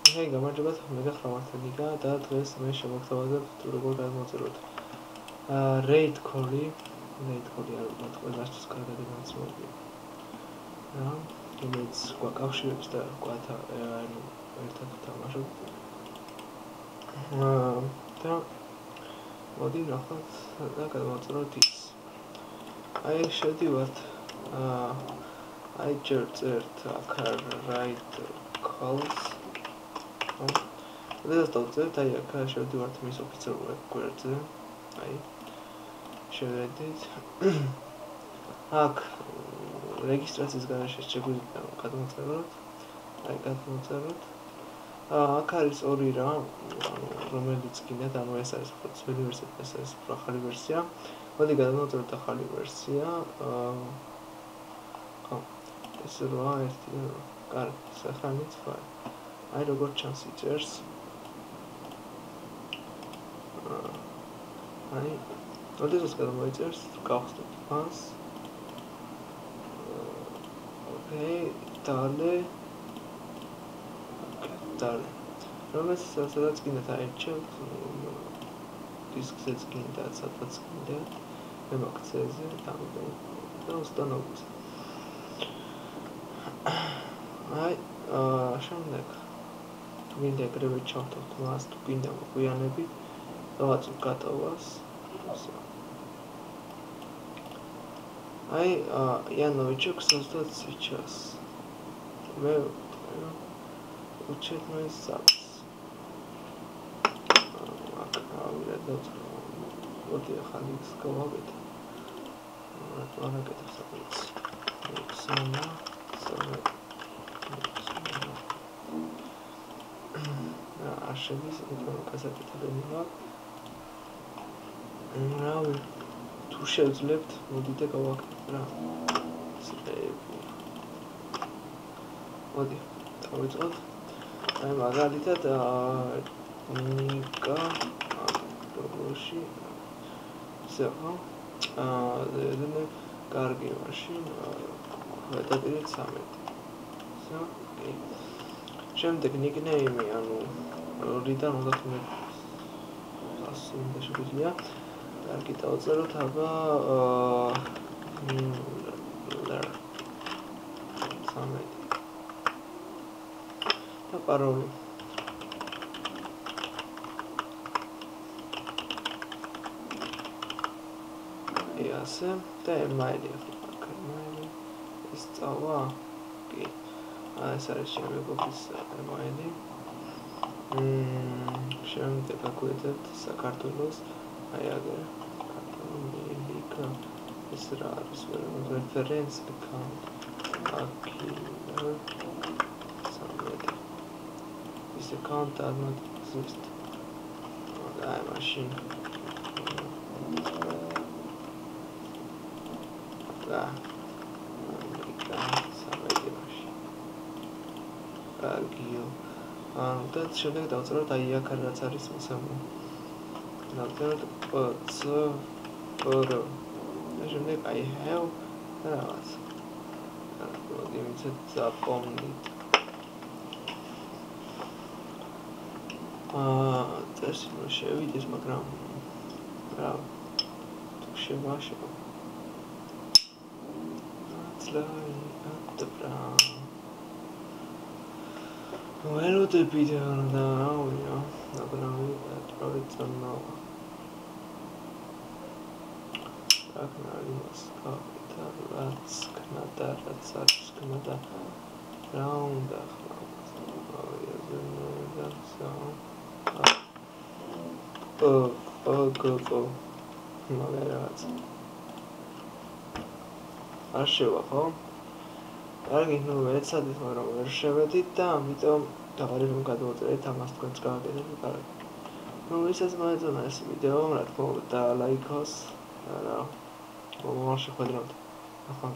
Hey, გამარჯობათ, მე გახლავართ და დღეს მე შევაგზავნებთ როგორ გადმოვწეროთ. Raid call-ი არ ვთქვათ, ყველასთვის კარგად განსხვავებული. რომელიც გვაკავშირებს და ვთქვათ, ერთად ვთამაშობთ. და მოდი ნახოთ და გადმოვწეროთ ის. შევდივართ ჯერ წერთ აქ raid calls. Let's talk to the I showed you what Miss Officer worked. Showed it. Registration is going to check with Kadmozerot. I got Mozerot. Car is already Romelitskin and Westers for University for Haliversia. What they got not to Haliversia. It's right. Car is fine. I don't got chance teachers. What is this teachers? Cost pass. Okay, Dale. Remember, so that's been the time check. This says that's what's in there. The box says it. Those don't know. Შემდეგ გვინდა ეგრევე ჩავთვალოთ მას თუ გვინდა მოგვიანებით რაღაც გატოვას Яновичок создать сейчас მე учет мой запись вот я ходил с головой она это сама Ашевис это გასაკეთებელი მაქვს. თუ შევძლებთ, მოდით და გავაკეთოთ რა. მოდი, დავიწყოთ. მაგალითად ნიკა პროგრამაში ისე ხო? მე კარგი მაშინ ვეტაპირე 13. ისე? შემდეგ ნიკნეიმი, ანუ რიდან უნდა თქვენ ასე უნდა შეგვიძლია. კარგი დავწეროთ აბა ლერ 13. და პაროლი. ასე და email-ი ხო? email-ი ის წავა. კი. ეს არის შემეგობის email-ი. შემდეგ აკვეთებთ საქართველოს აი აგერ კატალონიკა ეს რა არის reference account აქი სამეთი this account does not exist აი მაშინ კარგიო და შემდეგ დავწეროთ აი აქ რაც არის მოსამო. დავწეროთ პ-ც-პ-რ. და შემდეგ I have რაღაც. მოდი ვიცით запомнить. წესი რომ შევიდეს, მაგრამ რა თუ შემაშო. Well, the video now, not gonna probably turn now. Canada, round go. არ შევა ხო? კარგი, ნუ ეცადეთ, მაგრამ ვერ შევედით და ამიტომ დავარი რომ გადავწერეთ ამას თქვენს გააკეთეთ კარგი. ნუ ვისაც მოეწონა ეს ვიდეო, რა თქმა უნდა, ლაიქოს და რა. მოშეხვედროთ. ახლა